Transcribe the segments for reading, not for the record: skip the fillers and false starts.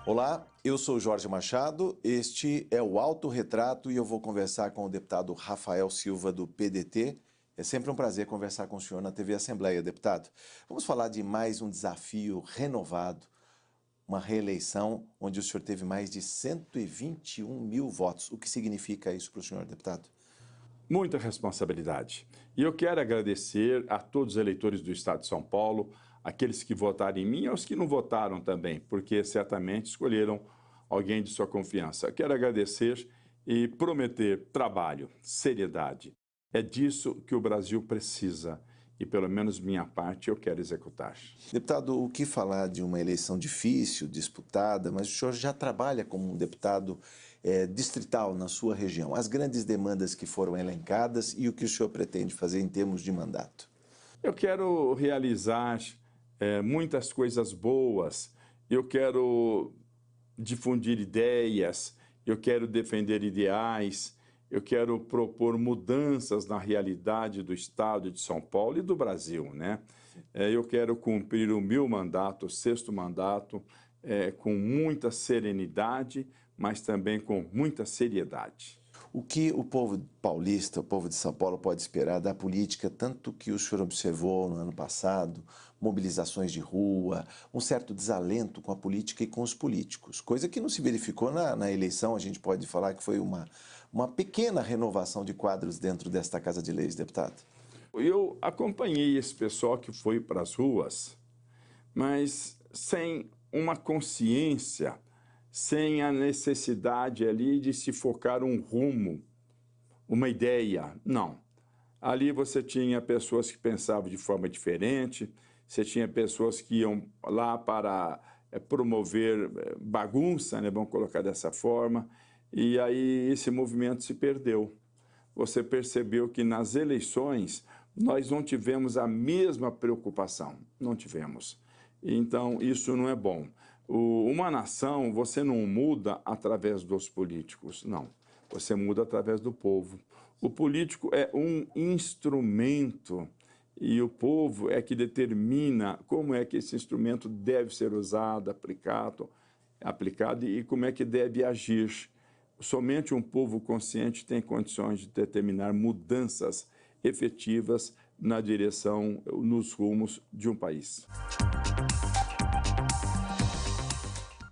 Olá, eu sou Jorge Machado, este é o Autorretrato e eu vou conversar com o deputado Rafael Silva do PDT. É sempre um prazer conversar com o senhor na TV Assembleia, deputado. Vamos falar de mais um desafio renovado, uma reeleição onde o senhor teve mais de 121 mil votos. O que significa isso para o senhor, deputado? Muita responsabilidade. E eu quero agradecer a todos os eleitores do Estado de São Paulo, aqueles que votaram em mim e aos que não votaram também, porque certamente escolheram alguém de sua confiança. Eu quero agradecer e prometer trabalho, seriedade. É disso que o Brasil precisa e, pelo menos minha parte, eu quero executar. Deputado, o que falar de uma eleição difícil, disputada, mas o senhor já trabalha como um deputado distrital na sua região. As grandes demandas que foram elencadas e o que o senhor pretende fazer em termos de mandato? Eu quero realizar muitas coisas boas, eu quero difundir ideias, eu quero defender ideais, eu quero propor mudanças na realidade do Estado de São Paulo e do Brasil, né? Eu quero cumprir o meu mandato, o sexto mandato, com muita serenidade, mas também com muita seriedade. O que o povo paulista, o povo de São Paulo pode esperar da política, tanto que o senhor observou no ano passado, mobilizações de rua, um certo desalento com a política e com os políticos, coisa que não se verificou na eleição, a gente pode falar que foi uma pequena renovação de quadros dentro desta Casa de Leis, deputado. Eu acompanhei esse pessoal que foi para as ruas, mas sem uma consciência, sem a necessidade ali de se focar um rumo, uma ideia. Não. Ali você tinha pessoas que pensavam de forma diferente, você tinha pessoas que iam lá para promover bagunça, né? Vamos colocar dessa forma, e aí esse movimento se perdeu. Você percebeu que nas eleições nós não tivemos a mesma preocupação, não tivemos. Então, isso não é bom. Uma nação, você não muda através dos políticos, não. Você muda através do povo. O político é um instrumento e o povo é que determina como é que esse instrumento deve ser usado, aplicado e como é que deve agir. Somente um povo consciente tem condições de determinar mudanças efetivas na direção, nos rumos de um país.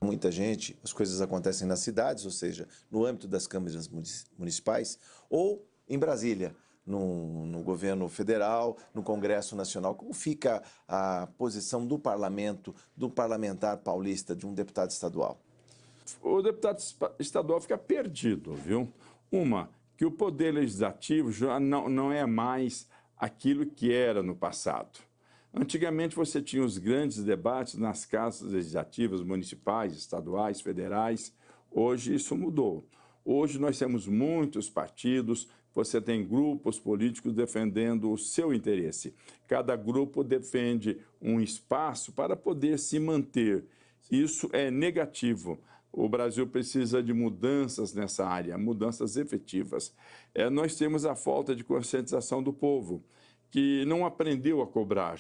Muita gente, as coisas acontecem nas cidades, ou seja, no âmbito das câmaras municipais ou em Brasília, no governo federal, no Congresso Nacional. Como fica a posição do parlamento, do parlamentar paulista, de um deputado estadual? O deputado estadual fica perdido, viu? Que o poder legislativo já não é mais aquilo que era no passado. Antigamente você tinha os grandes debates nas casas legislativas municipais, estaduais, federais. Hoje isso mudou. Hoje nós temos muitos partidos, você tem grupos políticos defendendo o seu interesse. Cada grupo defende um espaço para poder se manter. Isso é negativo. O Brasil precisa de mudanças nessa área, mudanças efetivas. Nós temos a falta de conscientização do povo, que não aprendeu a cobrar.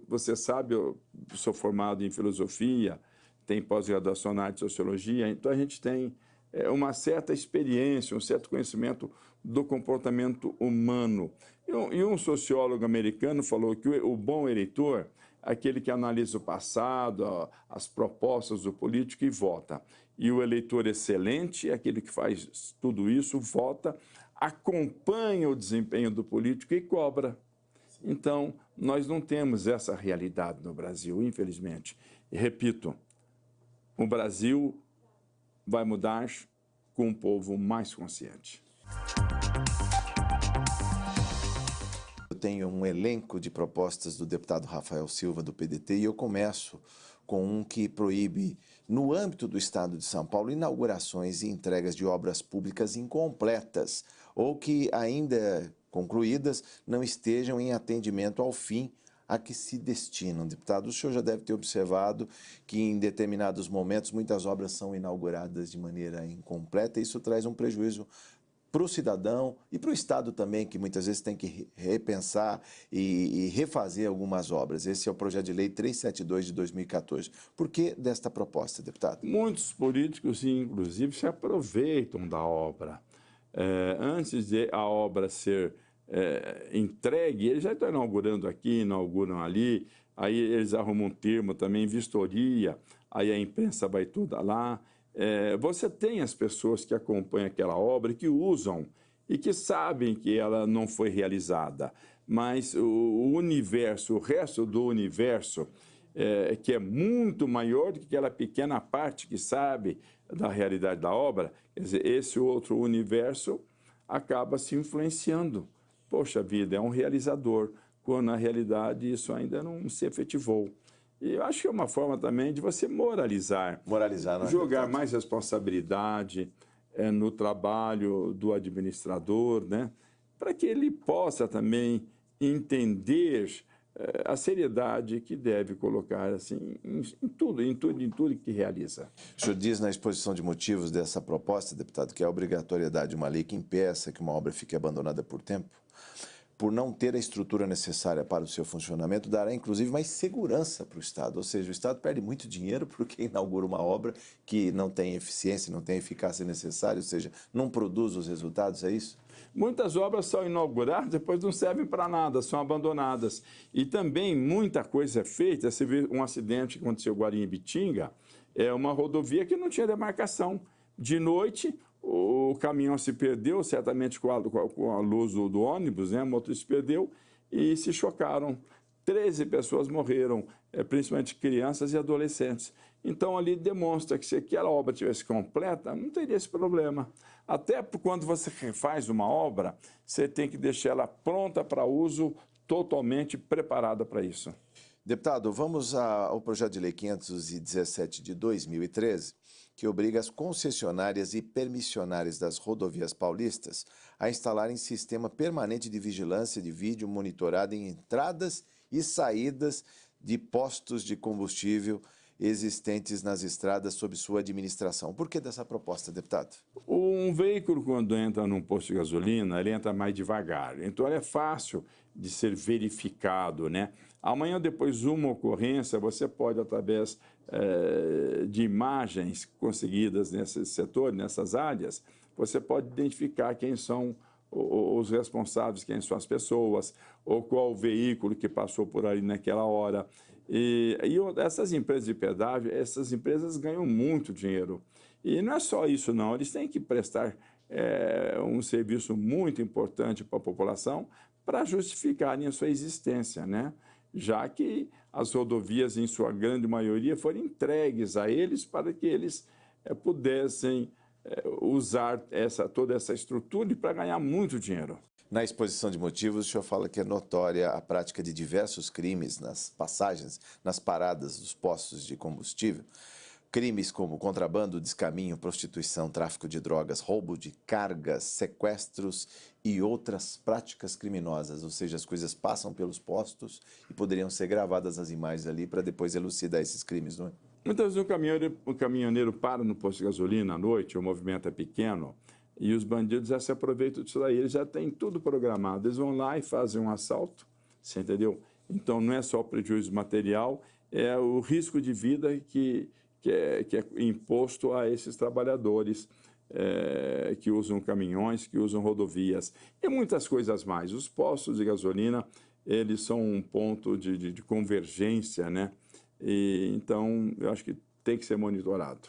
Você sabe, eu sou formado em filosofia, tenho pós-graduação na arte de sociologia, então a gente tem uma certa experiência, um certo conhecimento do comportamento humano. E um sociólogo americano falou que o bom eleitor é aquele que analisa o passado, as propostas do político e vota. E o eleitor excelente é aquele que faz tudo isso, vota, acompanha o desempenho do político e cobra. Então, nós não temos essa realidade no Brasil, infelizmente. E, repito, o Brasil vai mudar com um povo mais consciente. Eu tenho um elenco de propostas do deputado Rafael Silva, do PDT, e eu começo com um que proíbe, no âmbito do Estado de São Paulo, inaugurações e entregas de obras públicas incompletas ou que ainda concluídas não estejam em atendimento ao fim a que se destinam. Deputado, o senhor já deve ter observado que em determinados momentos muitas obras são inauguradas de maneira incompleta e isso traz um prejuízo para o cidadão e para o Estado também, que muitas vezes tem que repensar e refazer algumas obras. Esse é o projeto de lei 372 de 2014. Por que desta proposta, deputado? Muitos políticos, inclusive, se aproveitam da obra. Antes de a obra ser entregue, eles já estão inaugurando aqui, inauguram ali, aí eles arrumam um termo também, vistoria, aí a imprensa vai toda lá. Você tem as pessoas que acompanham aquela obra, que usam e que sabem que ela não foi realizada, mas o universo, o resto do universo, que é muito maior do que aquela pequena parte que sabe da realidade da obra, quer dizer, esse outro universo acaba se influenciando. Poxa vida, é um realizador, quando na realidade isso ainda não se efetivou. E eu acho que é uma forma também de você moralizar, não é, jogar deputado? mais responsabilidade no trabalho do administrador, né? Para que ele possa também entender a seriedade que deve colocar assim, em tudo que realiza. O senhor diz na exposição de motivos dessa proposta, deputado, que é a obrigatoriedade de uma lei que impeça que uma obra fique abandonada por tempo, por não ter a estrutura necessária para o seu funcionamento, dará inclusive mais segurança para o Estado. Ou seja, o Estado perde muito dinheiro porque inaugura uma obra que não tem eficiência, não tem eficácia necessária, ou seja, não produz os resultados, é isso? Muitas obras são inauguradas, depois não servem para nada, são abandonadas. E também muita coisa é feita. Você vê um acidente que aconteceu agora em Ibitinga, é uma rodovia que não tinha demarcação. De noite, o caminhão se perdeu, certamente com a luz do ônibus, né? O motorista se perdeu e se chocaram. 13 pessoas morreram, principalmente crianças e adolescentes. Então, ali demonstra que se aquela obra tivesse completa, não teria esse problema. Até quando você refaz uma obra, você tem que deixar ela pronta para uso, totalmente preparada para isso. Deputado, vamos ao projeto de lei 517 de 2013, que obriga as concessionárias e permissionárias das rodovias paulistas a instalarem sistema permanente de vigilância de vídeo monitorado em entradas e saídas de postos de combustível existentes nas estradas sob sua administração. Por que dessa proposta, deputado? Um veículo, quando entra num posto de gasolina, ele entra mais devagar. Então, é fácil de ser verificado, né? Amanhã, depois de uma ocorrência, você pode, através de imagens conseguidas nesse setor, nessas áreas, você pode identificar quem são os responsáveis, quem são as pessoas, ou qual o veículo que passou por ali naquela hora. E essas empresas de pedágio, essas empresas ganham muito dinheiro. E não é só isso, não. Eles têm que prestar um serviço muito importante para a população para justificarem a sua existência, né? Já que as rodovias, em sua grande maioria, foram entregues a eles para que eles pudessem usar toda essa estrutura para ganhar muito dinheiro. Na exposição de motivos, o senhor fala que é notória a prática de diversos crimes nas passagens, nas paradas dos postos de combustível. Crimes como contrabando, descaminho, prostituição, tráfico de drogas, roubo de cargas, sequestros e outras práticas criminosas. Ou seja, as coisas passam pelos postos e poderiam ser gravadas as imagens ali para depois elucidar esses crimes, não é? Muitas vezes o caminhoneiro para no posto de gasolina à noite, o movimento é pequeno, e os bandidos já se aproveitam disso daí. Eles já têm tudo programado. Eles vão lá e fazem um assalto, você entendeu? Então, não é só o prejuízo material, é o risco de vida que é imposto a esses trabalhadores que usam caminhões, que usam rodovias e muitas coisas mais. Os postos de gasolina, eles são um ponto de convergência, né? E, então, eu acho que tem que ser monitorado.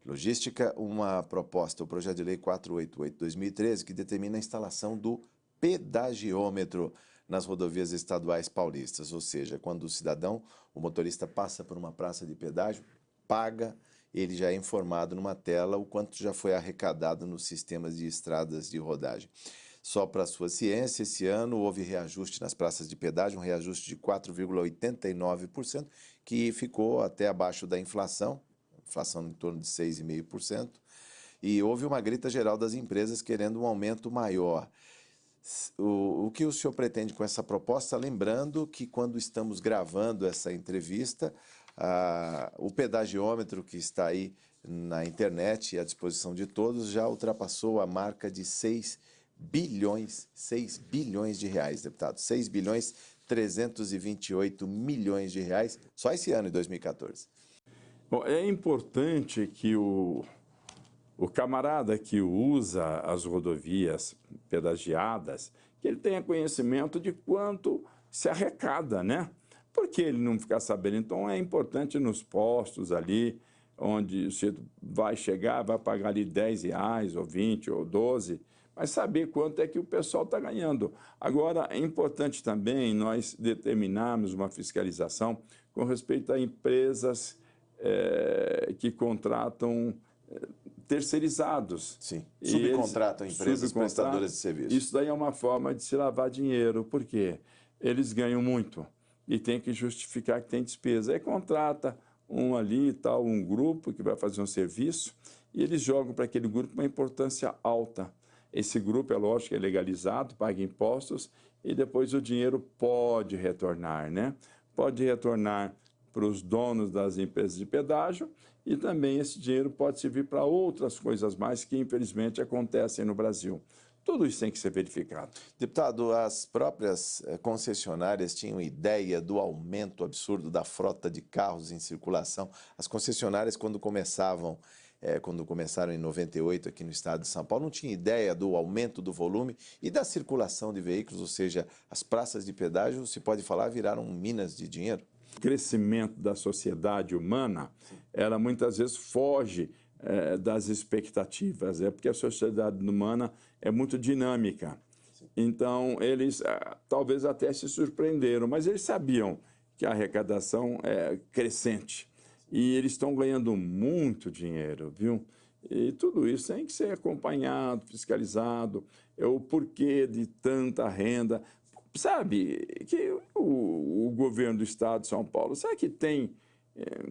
Logística, uma proposta, o projeto de lei 488/2013, que determina a instalação do pedagiômetro nas rodovias estaduais paulistas, ou seja, quando o cidadão, o motorista passa por uma praça de pedágio, paga, ele já é informado numa tela o quanto já foi arrecadado nos sistemas de estradas de rodagem. Só para a sua ciência, esse ano houve reajuste nas praças de pedágio, um reajuste de 4,89%, que ficou até abaixo da inflação em torno de 6,5%, e houve uma grita geral das empresas querendo um aumento maior. O que o senhor pretende com essa proposta? Lembrando que quando estamos gravando essa entrevista, O pedagiômetro que está aí na internet e à disposição de todos já ultrapassou a marca de 6 bilhões de reais, deputado. 6 bilhões 328 milhões de reais só esse ano, em 2014. Bom, é importante que o camarada que usa as rodovias pedagiadas, que ele tenha conhecimento de quanto se arrecada, né? Por que ele não ficar sabendo? Então, é importante nos postos ali, onde você vai chegar, vai pagar ali R$10, ou 20, ou 12, mas saber quanto é que o pessoal está ganhando. Agora, é importante também nós determinarmos uma fiscalização com respeito a empresas que contratam terceirizados. Sim, subcontratam empresas prestadoras de serviço. Isso daí é uma forma de se lavar dinheiro, porque eles ganham muito e tem que justificar que tem despesa. Aí contrata um ali e tal, um grupo que vai fazer um serviço e eles jogam para aquele grupo uma importância alta. Esse grupo, é lógico, é legalizado, paga impostos e depois o dinheiro pode retornar, né? Pode retornar para os donos das empresas de pedágio e também esse dinheiro pode servir para outras coisas mais que, infelizmente, acontecem no Brasil. Tudo isso tem que ser verificado. Deputado, as próprias concessionárias tinham ideia do aumento absurdo da frota de carros em circulação. As concessionárias, quando começaram em 98 aqui no estado de São Paulo, não tinham ideia do aumento do volume e da circulação de veículos, ou seja, as praças de pedágio, se pode falar, viraram minas de dinheiro. O crescimento da sociedade humana, ela muitas vezes foge das expectativas, porque a sociedade humana é muito dinâmica. Então, eles talvez até se surpreenderam, mas eles sabiam que a arrecadação é crescente e eles estão ganhando muito dinheiro, viu? E tudo isso tem que ser acompanhado, fiscalizado, o porquê de tanta renda. Sabe que o governo do estado de São Paulo, será que tem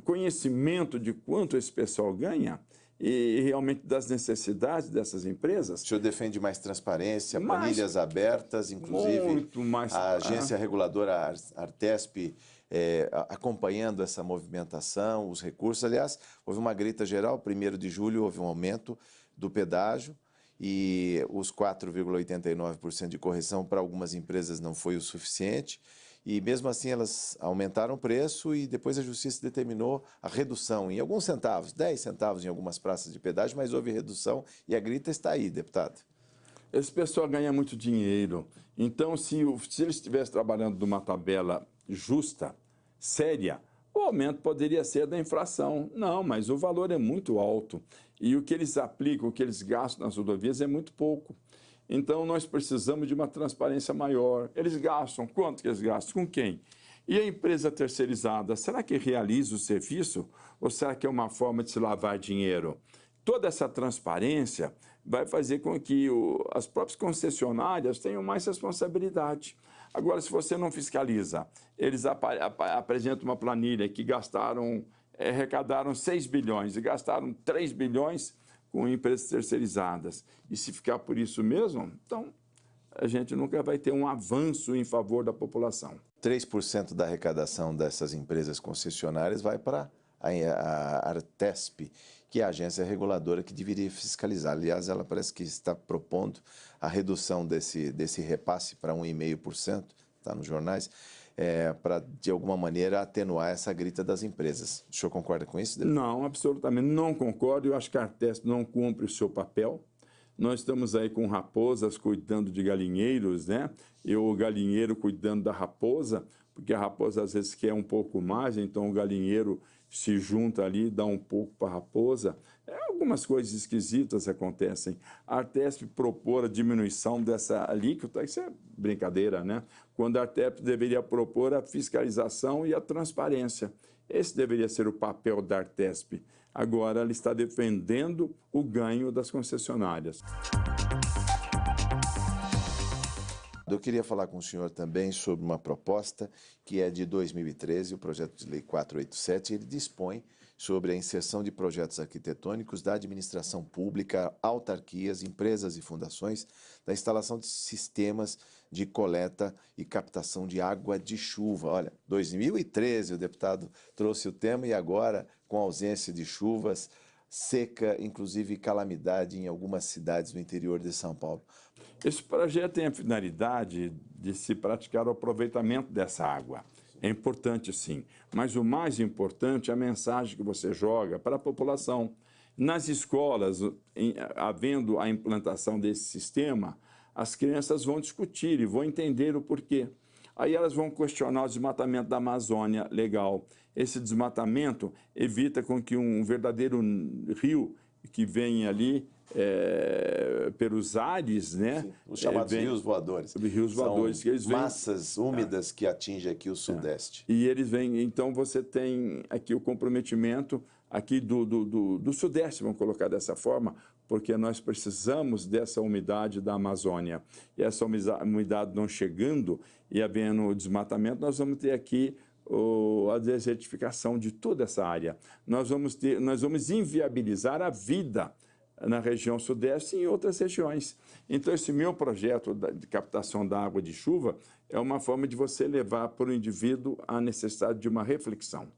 conhecimento de quanto esse pessoal ganha e realmente das necessidades dessas empresas? O senhor defende mais transparência, planilhas abertas, inclusive muito mais, a agência reguladora Artesp acompanhando essa movimentação, os recursos. Aliás, houve uma grita geral, 1º de julho houve um aumento do pedágio, e os 4,89% de correção para algumas empresas não foi o suficiente, e mesmo assim elas aumentaram o preço e depois a Justiça determinou a redução em alguns centavos, 10 centavos em algumas praças de pedágio, mas houve redução e a grita está aí, deputado. Esse pessoal ganha muito dinheiro, então se eles estivessem trabalhando numa tabela justa, séria, o aumento poderia ser da inflação. Não, mas o valor é muito alto e o que eles aplicam, o que eles gastam nas rodovias é muito pouco. Então, nós precisamos de uma transparência maior. Eles gastam, quanto que eles gastam, com quem? E a empresa terceirizada, será que realiza o serviço ou será que é uma forma de se lavar dinheiro? Toda essa transparência vai fazer com que as próprias concessionárias tenham mais responsabilidade. Agora, se você não fiscaliza, eles apresentam uma planilha que arrecadaram 6 bilhões e gastaram 3 bilhões com empresas terceirizadas. E se ficar por isso mesmo, então a gente nunca vai ter um avanço em favor da população. 3% da arrecadação dessas empresas concessionárias vai para a Artesp, que é a agência reguladora que deveria fiscalizar. Aliás, ela parece que está propondo a redução desse repasse para 1,5%, está nos jornais, para, de alguma maneira, atenuar essa grita das empresas. O senhor concorda com isso? Não, absolutamente não concordo. Eu acho que a Artesp não cumpre o seu papel. Nós estamos aí com raposas cuidando de galinheiros, né? E o galinheiro cuidando da raposa, porque a raposa às vezes quer um pouco mais, então o galinheiro se junta ali, dá um pouco para a raposa. Algumas coisas esquisitas acontecem. A Artesp propor a diminuição dessa alíquota, isso é brincadeira, né? Quando a Artesp deveria propor a fiscalização e a transparência. Esse deveria ser o papel da Artesp. Agora ela está defendendo o ganho das concessionárias. Eu queria falar com o senhor também sobre uma proposta que é de 2013, o projeto de lei 487, ele dispõe sobre a inserção de projetos arquitetônicos da administração pública, autarquias, empresas e fundações, da instalação de sistemas de coleta e captação de água de chuva. Olha, 2013 o deputado trouxe o tema e agora, com a ausência de chuvas, seca, inclusive calamidade em algumas cidades do interior de São Paulo. Esse projeto tem a finalidade de se praticar o aproveitamento dessa água. É importante, sim, mas o mais importante é a mensagem que você joga para a população. Nas escolas, havendo a implantação desse sistema, as crianças vão discutir e vão entender o porquê. Aí elas vão questionar o desmatamento da Amazônia, legal. Esse desmatamento evita com que um verdadeiro rio que vem ali pelos ares, né? Sim, os chamados rios voadores. Rios voadores. São massas úmidas que atingem aqui o Sudeste. E eles vêm, então você tem aqui o comprometimento aqui do Sudeste, vamos colocar dessa forma, porque nós precisamos dessa umidade da Amazônia. E essa umidade não chegando e havendo desmatamento, nós vamos ter aqui a desertificação de toda essa área. Nós vamos inviabilizar a vida na região Sudeste e em outras regiões. Então, esse meu projeto de captação da água de chuva é uma forma de você levar para o indivíduo a necessidade de uma reflexão.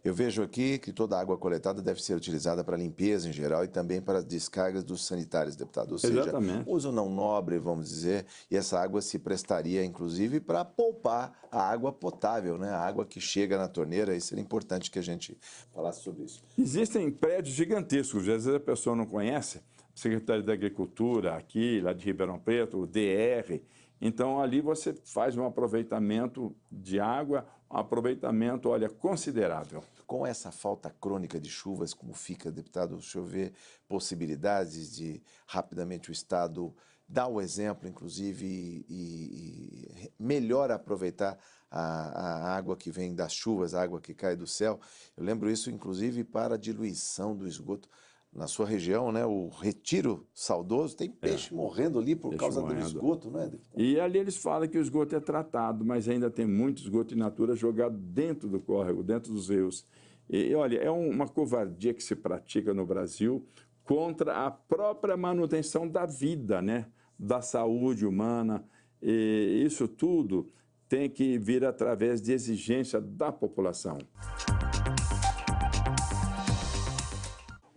Eu vejo aqui que toda a água coletada deve ser utilizada para limpeza em geral e também para as descargas dos sanitários, deputado. Ou seja, exatamente, uso não nobre, vamos dizer, e essa água se prestaria, inclusive, para poupar a água potável, né? A água que chega na torneira. Isso seria importante que a gente falasse sobre isso. Existem prédios gigantescos, às vezes a pessoa não conhece, o Secretário da Agricultura aqui, lá de Ribeirão Preto, o DR. Então, ali você faz um aproveitamento de água, um aproveitamento, olha, considerável. Com essa falta crônica de chuvas, como fica, deputado, o senhor vê possibilidades de, rapidamente, o Estado dar o exemplo, inclusive, e melhor aproveitar a água que vem das chuvas, a água que cai do céu? Eu lembro isso, inclusive, para a diluição do esgoto. Na sua região, né, o Retiro Saudoso, tem peixe morrendo ali por causa do esgoto, não é? E ali eles falam que o esgoto é tratado, mas ainda tem muito esgoto in natura jogado dentro do córrego, dentro dos rios. E olha, é uma covardia que se pratica no Brasil contra a própria manutenção da vida, né, da saúde humana. E isso tudo tem que vir através de exigência da população.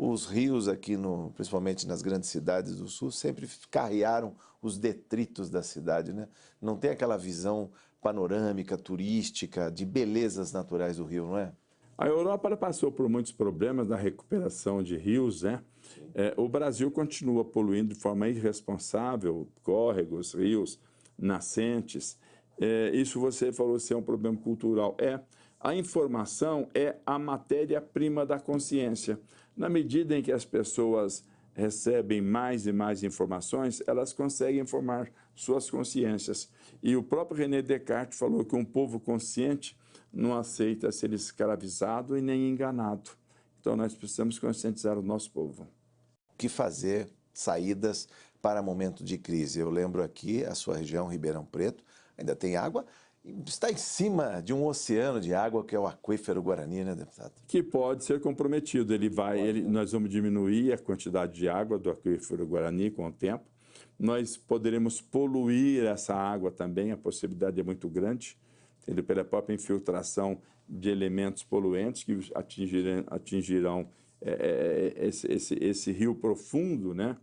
Os rios aqui, principalmente nas grandes cidades do Sul, sempre carrearam os detritos da cidade, né? Não tem aquela visão panorâmica, turística, de belezas naturais do rio, não é? A Europa passou por muitos problemas na recuperação de rios, né? O Brasil continua poluindo de forma irresponsável, córregos, rios, nascentes. Isso você falou ser um problema cultural. A informação é a matéria-prima da consciência. Na medida em que as pessoas recebem mais e mais informações, elas conseguem formar suas consciências. E o próprio René Descartes falou que um povo consciente não aceita ser escravizado e nem enganado. Então, nós precisamos conscientizar o nosso povo. O que fazer? Saídas para momento de crise. Eu lembro aqui, a sua região, Ribeirão Preto, ainda tem água, está em cima de um oceano de água que é o aquífero Guarani, né, deputado? Que pode ser comprometido. Nós vamos diminuir a quantidade de água do aquífero Guarani com o tempo. Nós poderemos poluir essa água também, a possibilidade é muito grande, pela própria infiltração de elementos poluentes que atingirão esse rio profundo, né?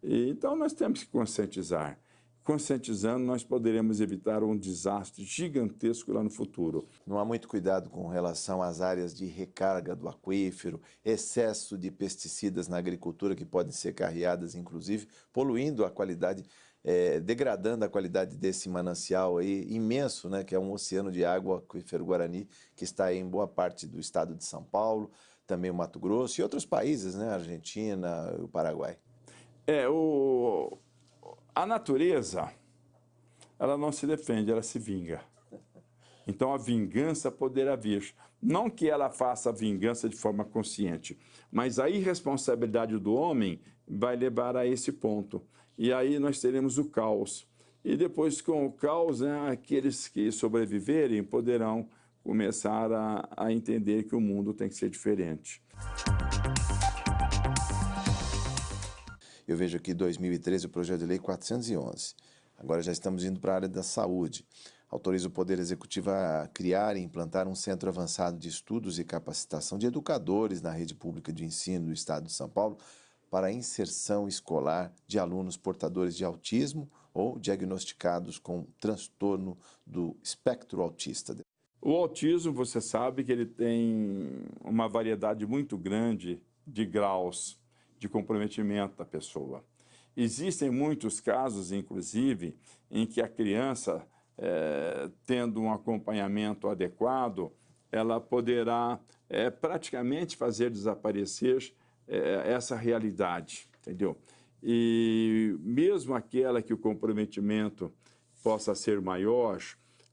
Então, nós temos que conscientizar. Conscientizando, nós poderemos evitar um desastre gigantesco lá no futuro. Não há muito cuidado com relação às áreas de recarga do aquífero, excesso de pesticidas na agricultura que podem ser carreadas, inclusive, poluindo a qualidade, degradando a qualidade desse manancial aí, imenso, né, que é um oceano de água, o aquífero Guarani, que está aí em boa parte do estado de São Paulo, também o Mato Grosso e outros países, né, Argentina, o Paraguai. A natureza, ela não se defende, ela se vinga. Então, a vingança poderá vir. Não que ela faça a vingança de forma consciente, mas a irresponsabilidade do homem vai levar a esse ponto. E aí nós teremos o caos. e depois, com o caos, né, aqueles que sobreviverem poderão começar a entender que o mundo tem que ser diferente. Eu vejo aqui 2013 o projeto de lei 411. Agora já estamos indo para a área da saúde. Autoriza o Poder Executivo a criar e implantar um centro avançado de estudos e capacitação de educadores na rede pública de ensino do Estado de São Paulo para a inserção escolar de alunos portadores de autismo ou diagnosticados com transtorno do espectro autista. O autismo, você sabe que ele tem uma variedade muito grande de graus de comprometimento da pessoa. Existem muitos casos, inclusive, em que a criança, tendo um acompanhamento adequado, ela poderá praticamente fazer desaparecer essa realidade, entendeu? E mesmo aquela que o comprometimento possa ser maior,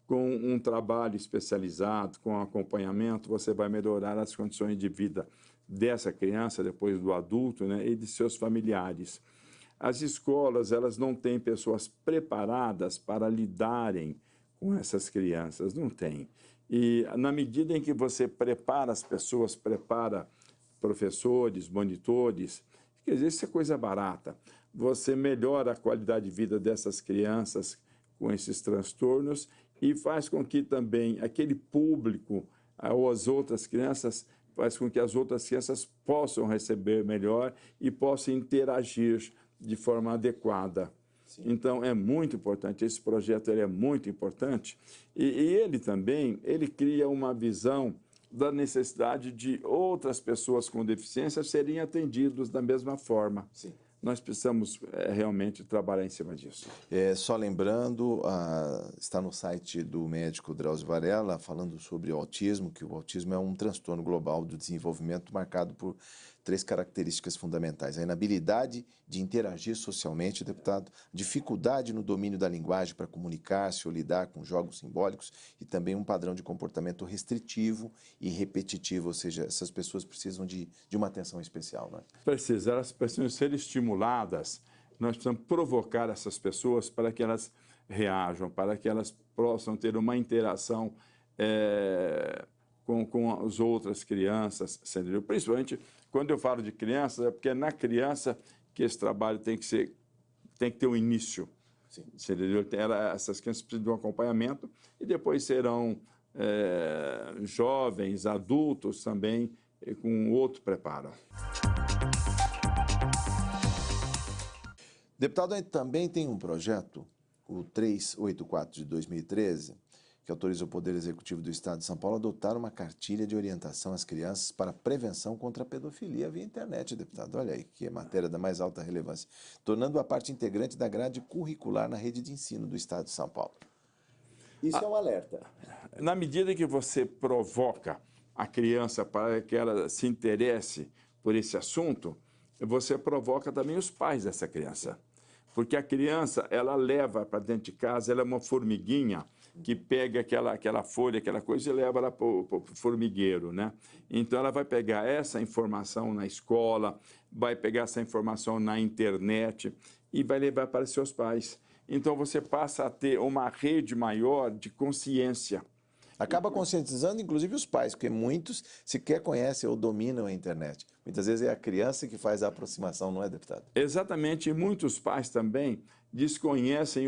com um trabalho especializado, com acompanhamento, você vai melhorar as condições de vida dessa criança, depois do adulto, né, e de seus familiares. As escolas, elas não têm pessoas preparadas para lidarem com essas crianças, não tem. E na medida em que você prepara as pessoas, prepara professores, monitores, quer dizer, isso é coisa barata. Você melhora a qualidade de vida dessas crianças com esses transtornos e faz com que também aquele público ou as outras crianças, faz com que as outras crianças possam receber melhor e possam interagir de forma adequada. Sim. Então, é muito importante, esse projeto ele é muito importante e ele também, ele cria uma visão da necessidade de outras pessoas com deficiência serem atendidas da mesma forma. Sim. Nós precisamos realmente trabalhar em cima disso. Só lembrando, está no site do médico Drauzio Varela, falando sobre o autismo, que o autismo é um transtorno global do desenvolvimento marcado por 3 características fundamentais. A inabilidade de interagir socialmente, deputado, dificuldade no domínio da linguagem para comunicar-se ou lidar com jogos simbólicos e também um padrão de comportamento restritivo e repetitivo, ou seja, essas pessoas precisam de uma atenção especial, não é? Elas precisam ser estimuladas, nós precisamos provocar essas pessoas para que elas reajam, para que elas possam ter uma interação com as outras crianças, entendeu? Principalmente quando eu falo de crianças, é porque é na criança que esse trabalho tem que ter um início. Sim. Entendeu? Essas crianças precisam de um acompanhamento e depois serão jovens, adultos também, com outro preparo. Deputado, também tem um projeto, o 384 de 2013, que autoriza o Poder Executivo do Estado de São Paulo a adotar uma cartilha de orientação às crianças para prevenção contra a pedofilia via internet, deputado. Olha aí, que é matéria da mais alta relevância, tornando a parte integrante da grade curricular na rede de ensino do Estado de São Paulo. Isso é um alerta. Na medida que você provoca a criança para que ela se interesse por esse assunto, você provoca também os pais dessa criança. Porque a criança, ela leva para dentro de casa, ela é uma formiguinha que pega aquela folha, aquela coisa e leva ela para o formigueiro, né? Então, ela vai pegar essa informação na escola, vai pegar essa informação na internet e vai levar para seus pais. Então, você passa a ter uma rede maior de consciência. Acaba conscientizando, inclusive, os pais, porque muitos sequer conhecem ou dominam a internet. Muitas vezes é a criança que faz a aproximação, não é, deputado? Exatamente, e muitos pais também desconhecem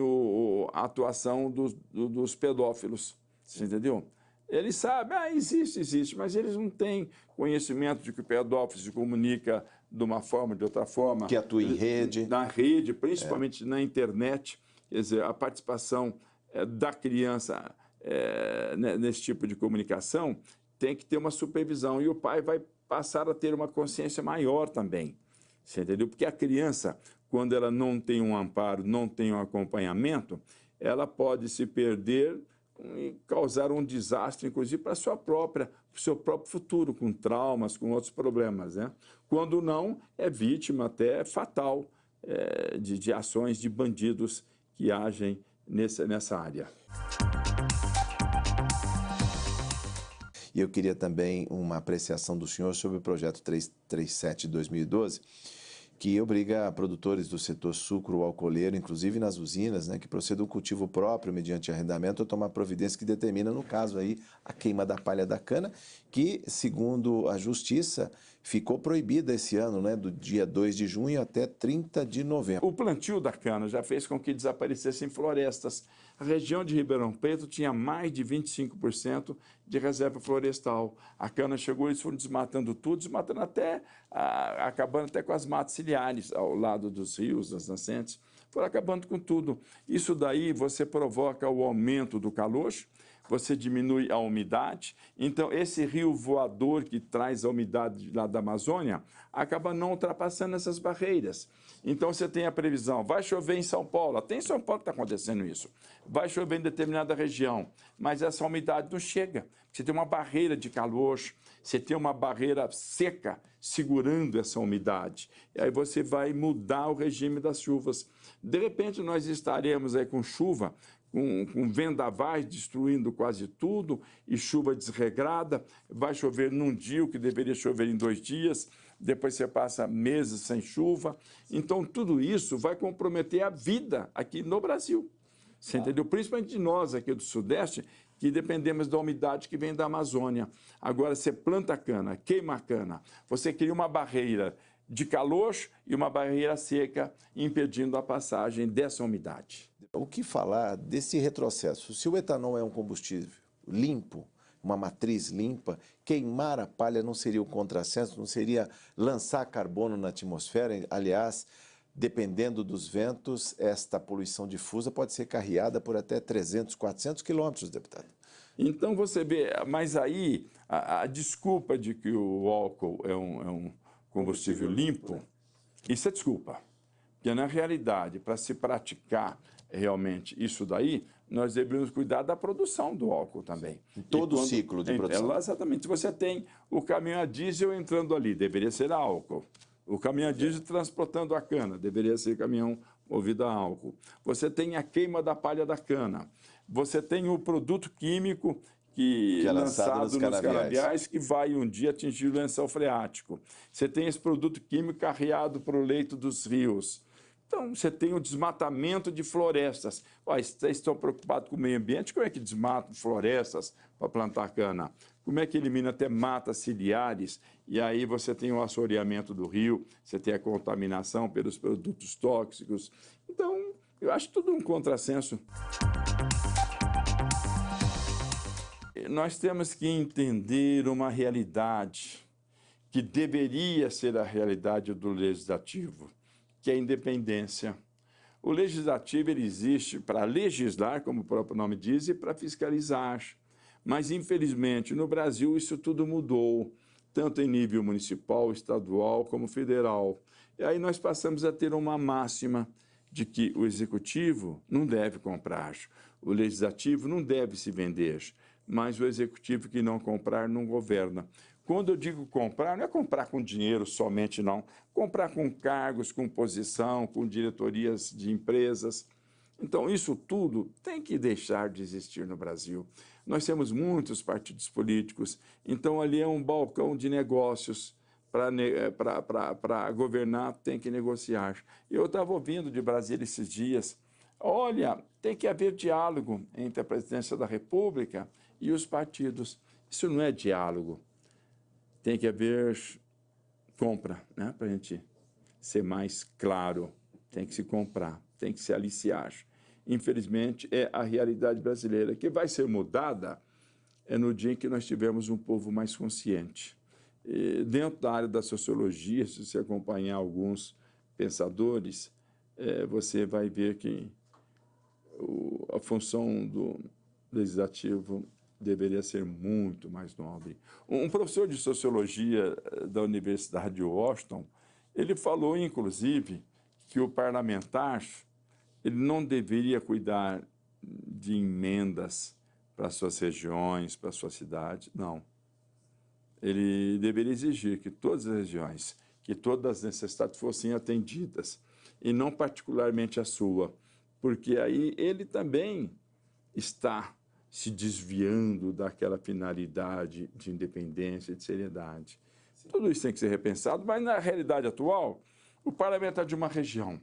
a atuação dos pedófilos, você entendeu? Eles sabem, existe, mas eles não têm conhecimento de que o pedófilo se comunica de uma forma, de outra forma. Que atua em rede. Na rede, principalmente na internet. Quer dizer, a participação da criança nesse tipo de comunicação tem que ter uma supervisão e o pai vai passar a ter uma consciência maior também, você entendeu? Porque a criança, quando ela não tem um amparo, não tem um acompanhamento, ela pode se perder e causar um desastre, inclusive, para o seu próprio futuro, com traumas, com outros problemas, né? Quando não, é vítima até fatal de ações de bandidos que agem nessa área. E eu queria também uma apreciação do senhor sobre o projeto 337 de 2012, que obriga produtores do setor sucro-alcooleiro, inclusive nas usinas, né, que procedam ao cultivo próprio mediante arrendamento, a tomar providência que determina, no caso aí, a queima da palha da cana, que, segundo a Justiça, ficou proibida esse ano, né, do dia 2 de junho até 30 de novembro. O plantio da cana já fez com que desaparecessem florestas. A região de Ribeirão Preto tinha mais de 25% de reserva florestal. A cana chegou, eles foram desmatando tudo, desmatando até, acabando até com as matas ciliares ao lado dos rios, das nascentes, foram acabando com tudo. Isso daí você provoca o aumento do calor, você diminui a umidade, então esse rio voador que traz a umidade lá da Amazônia acaba não ultrapassando essas barreiras. Então você tem a previsão, vai chover em São Paulo, até em São Paulo está acontecendo isso, vai chover em determinada região, mas essa umidade não chega, você tem uma barreira de calor, você tem uma barreira seca segurando essa umidade, e aí você vai mudar o regime das chuvas. De repente nós estaremos aí com chuva, com vendavais destruindo quase tudo e chuva desregrada, vai chover num dia o que deveria chover em 2 dias, depois você passa meses sem chuva. Então, tudo isso vai comprometer a vida aqui no Brasil. Você entendeu? Principalmente de nós aqui do Sudeste, que dependemos da umidade que vem da Amazônia. Agora, você planta cana, queima a cana, você cria uma barreira de calor e uma barreira seca impedindo a passagem dessa umidade. O que falar desse retrocesso? Se o etanol é um combustível limpo, uma matriz limpa, queimar a palha não seria o contrassenso, não seria lançar carbono na atmosfera? Aliás, dependendo dos ventos, esta poluição difusa pode ser carreada por até 300, 400 quilômetros, deputado. Então você vê, mas aí a desculpa de que o álcool é um combustível limpo, isso é desculpa. Porque na realidade, para se praticar realmente isso daí, nós devemos cuidar da produção do álcool também. Em todo o ciclo de produção. Exatamente. Se você tem o caminhão a diesel entrando ali, deveria ser álcool. O caminhão a diesel transportando a cana, deveria ser caminhão movido a álcool. Você tem a queima da palha da cana. Você tem o produto químico que é lançado nos canaviais, que vai um dia atingir o lençol freático. Você tem esse produto químico carreado para o leito dos rios. Então, você tem o desmatamento de florestas. Vocês estão preocupados com o meio ambiente? Como é que desmatam florestas para plantar cana? Como é que elimina até matas ciliares? E aí você tem o assoreamento do rio, você tem a contaminação pelos produtos tóxicos. Então, eu acho tudo um contrassenso. Nós temos que entender uma realidade que deveria ser a realidade do legislativo, que é a independência. O legislativo ele existe para legislar, como o próprio nome diz, e para fiscalizar. Mas, infelizmente, no Brasil isso tudo mudou, tanto em nível municipal, estadual, como federal. E aí nós passamos a ter uma máxima de que o executivo não deve comprar, o legislativo não deve se vender, mas o executivo que não comprar não governa. Quando eu digo comprar, não é comprar com dinheiro somente, não. Comprar com cargos, com posição, com diretorias de empresas. Então, isso tudo tem que deixar de existir no Brasil. Nós temos muitos partidos políticos, então ali é um balcão de negócios. Para governar, tem que negociar. Eu estava ouvindo de Brasília esses dias, olha, tem que haver diálogo entre a presidência da República e os partidos. Isso não é diálogo. Tem que haver compra, né? Para a gente ser mais claro. Tem que se comprar, tem que se aliciar. Infelizmente, é a realidade brasileira, que vai ser mudada no dia em que nós tivermos um povo mais consciente. E dentro da área da sociologia, se você acompanhar alguns pensadores, você vai ver que a função do legislativo deveria ser muito mais nobre. Um professor de sociologia da Universidade de Washington, ele falou, inclusive, que o parlamentar ele não deveria cuidar de emendas para suas regiões, para sua cidade, não. Ele deveria exigir que todas as regiões, que todas as necessidades fossem atendidas, e não particularmente a sua, porque aí ele também está se desviando daquela finalidade de independência, de seriedade. Tudo isso tem que ser repensado, mas na realidade atual, O parlamentar de uma região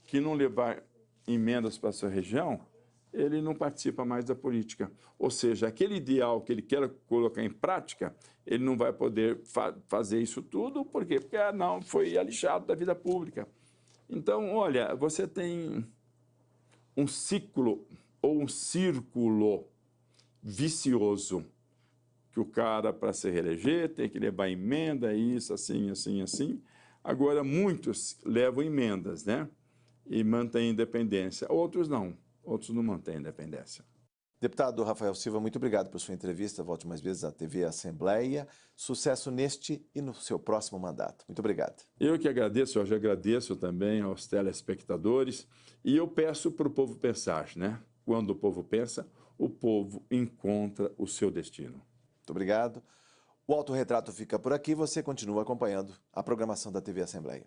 que não levar emendas para a sua região, ele não participa mais da política. Ou seja, aquele ideal que ele quer colocar em prática, ele não vai poder fazer isso tudo. Por quê? Porque não, foi alixado da vida pública. Então, olha, você tem um ciclo ou um círculo vicioso, que o cara, para se reeleger, tem que levar emenda, isso, assim, assim, assim. Agora, muitos levam emendas, né? E mantêm independência. Outros não mantêm independência. Deputado Rafael Silva, muito obrigado por sua entrevista. Volte mais vezes à TV Assembleia. Sucesso neste e no seu próximo mandato. Muito obrigado. Eu que agradeço, Jorge, agradeço também aos telespectadores. E eu peço para o povo pensar, né? Quando o povo pensa, o povo encontra o seu destino. Muito obrigado. O Autorretrato fica por aqui. Você continua acompanhando a programação da TV Assembleia.